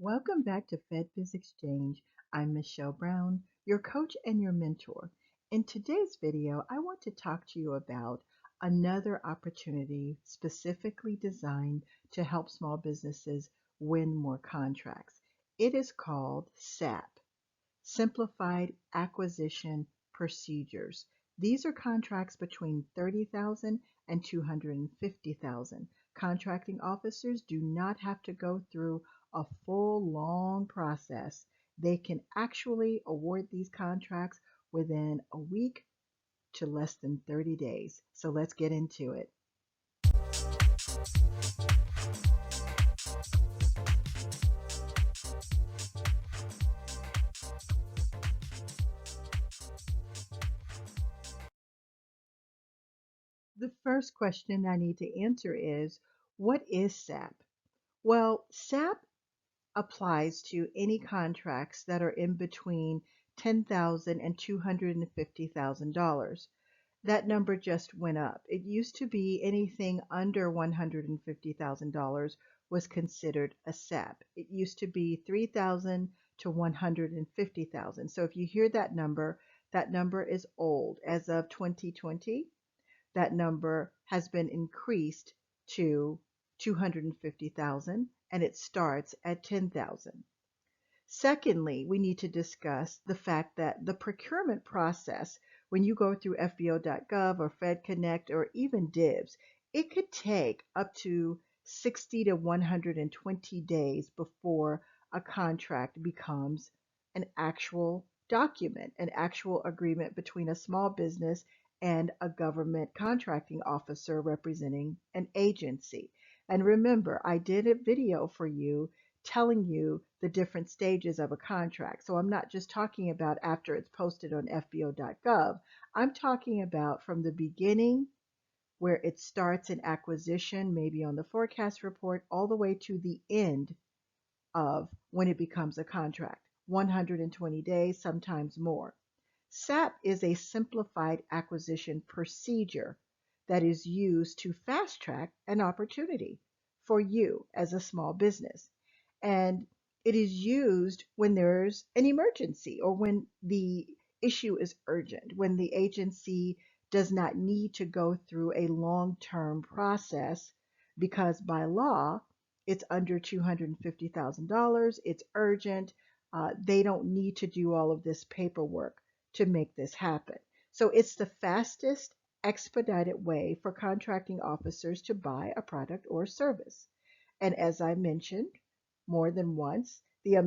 Welcome back to FedBiz Exchange. I'm Michelle Brown, your coach and your mentor. In today's video, I want to talk to you about another opportunity specifically designed to help small businesses win more contracts. It is called SAP, Simplified Acquisition Procedures. These are contracts between 30,000 and 250,000. Contracting officers do not have to go through a full long process. They can actually award these contracts within a week to less than 30 days. So let's get into it. The first question I need to answer is, what is SAP? Well, SAP applies to any contracts that are in between $10,000 and $250,000. That number just went up. It used to be anything under $150,000 was considered a SAP. It used to be 3,000 to 150,000. So if you hear that number is old. As of 2020, that number has been increased to 250,000 and it starts at 10,000. Secondly, we need to discuss the fact that the procurement process, when you go through FBO.gov or FedConnect or even DIBS, it could take up to 60 to 120 days before a contract becomes an actual document, an actual agreement between a small business and a government contracting officer representing an agency. And remember, I did a video for you telling you the different stages of a contract. So I'm not just talking about after it's posted on FBO.gov. I'm talking about from the beginning where it starts in acquisition, maybe on the forecast report, all the way to the end of when it becomes a contract, 120 days, sometimes more. SAP is a simplified acquisition procedure that is used to fast track an opportunity for you as a small business. And it is used when there's an emergency or when the issue is urgent, when the agency does not need to go through a long-term process because by law, it's under $250,000, it's urgent, they don't need to do all of this paperwork to make this happen. So it's the fastest, expedited way for contracting officers to buy a product or service. And as I mentioned more than once, the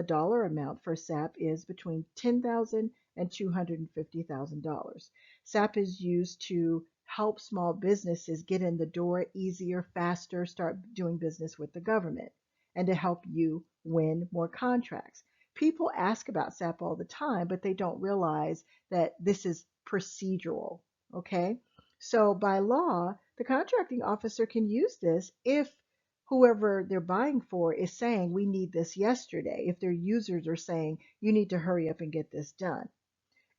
dollar amount for SAP is between $10,000 and $250,000. SAP is used to help small businesses get in the door easier, faster, start doing business with the government, and to help you win more contracts. People ask about SAP all the time, but they don't realize that this is procedural, okay? So by law, the contracting officer can use this if whoever they're buying for is saying, we need this yesterday. If their users are saying, you need to hurry up and get this done.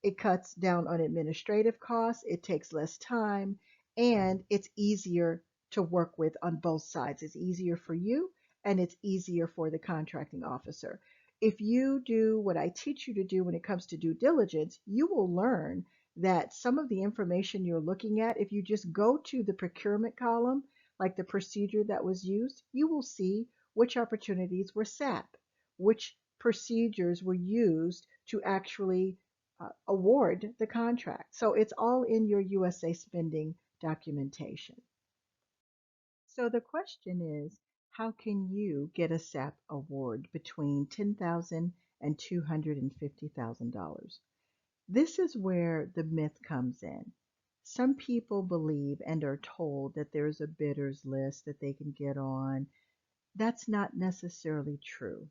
It cuts down on administrative costs, it takes less time, and it's easier to work with on both sides. It's easier for you and it's easier for the contracting officer. If you do what I teach you to do when it comes to due diligence, you will learn that some of the information you're looking at, if you just go to the procurement column, like the procedure that was used, you will see which opportunities were SAP, which procedures were used to actually award the contract. So it's all in your USA spending documentation. So the question is, how can you get a SAP award between $10,000 and $250,000? This is where the myth comes in. Some people believe and are told that there's a bidders list that they can get on. That's not necessarily true.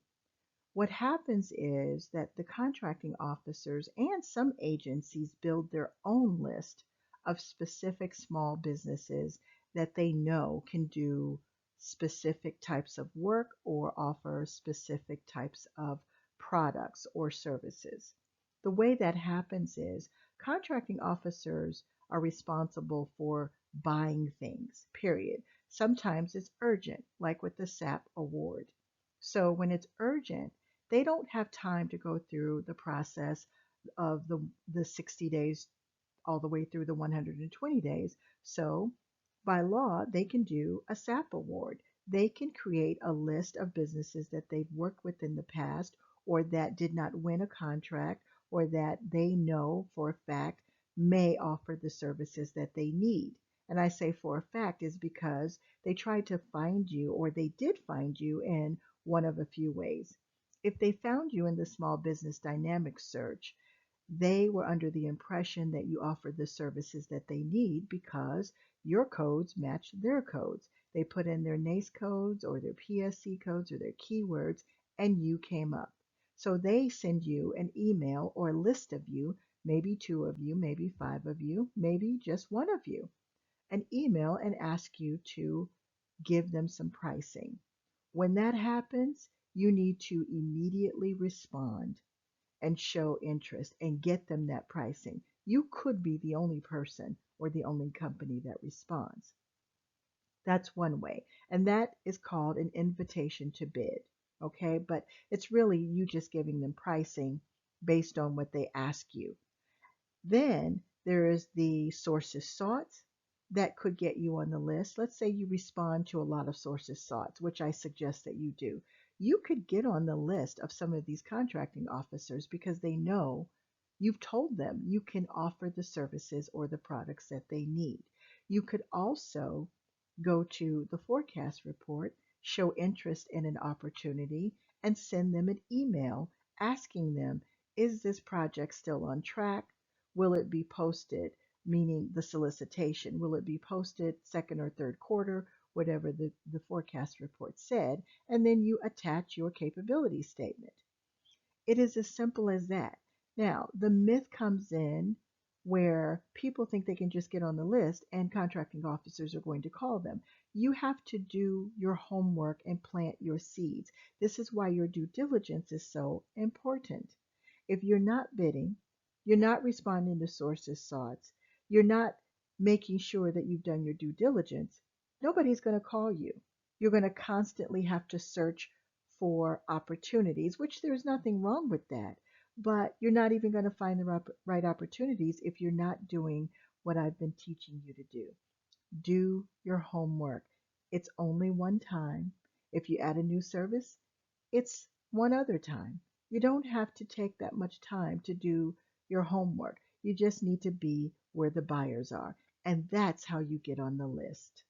What happens is that the contracting officers and some agencies build their own list of specific small businesses that they know can do specific types of work or offer specific types of products or services. The way that happens is contracting officers are responsible for buying things, period. Sometimes it's urgent, like with the SAP award. So when it's urgent, they don't have time to go through the process of the 60 days all the way through the 120 days. So by law, they can do a SAP award. They can create a list of businesses that they've worked with in the past or that did not win a contract or that they know for a fact may offer the services that they need. And I say for a fact is because they tried to find you or they did find you in one of a few ways. If they found you in the small business dynamics search, they were under the impression that you offered the services that they need because your codes match their codes. They put in their NACE codes or their PSC codes or their keywords, and you came up. So they send you an email or a list of you, maybe two of you, maybe five of you, maybe just one of you, an email and ask you to give them some pricing. When that happens, you need to immediately respond and show interest and get them that pricing. You could be the only person or the only company that responds. That's one way. And that is called an invitation to bid. Okay. But it's really you just giving them pricing based on what they ask you. Then there is the sources sought that could get you on the list. Let's say you respond to a lot of sources sought, which I suggest that you do. You could get on the list of some of these contracting officers because they know you've told them you can offer the services or the products that they need. You could also go to the forecast report, show interest in an opportunity, and send them an email asking them, is this project still on track? Will it be posted, meaning the solicitation? Will it be posted second or third quarter, whatever the forecast report said? And then you attach your capability statement. It is as simple as that. Now, the myth comes in where people think they can just get on the list and contracting officers are going to call them. You have to do your homework and plant your seeds. This is why your due diligence is so important. If you're not bidding, you're not responding to sources sought, you're not making sure that you've done your due diligence, nobody's going to call you. You're going to constantly have to search for opportunities, which there's nothing wrong with that. But you're not even going to find the right opportunities if you're not doing what I've been teaching you to do. Do your homework. It's only one time. If you add a new service, it's one other time. You don't have to take that much time to do your homework. You just need to be where the buyers are. And that's how you get on the list.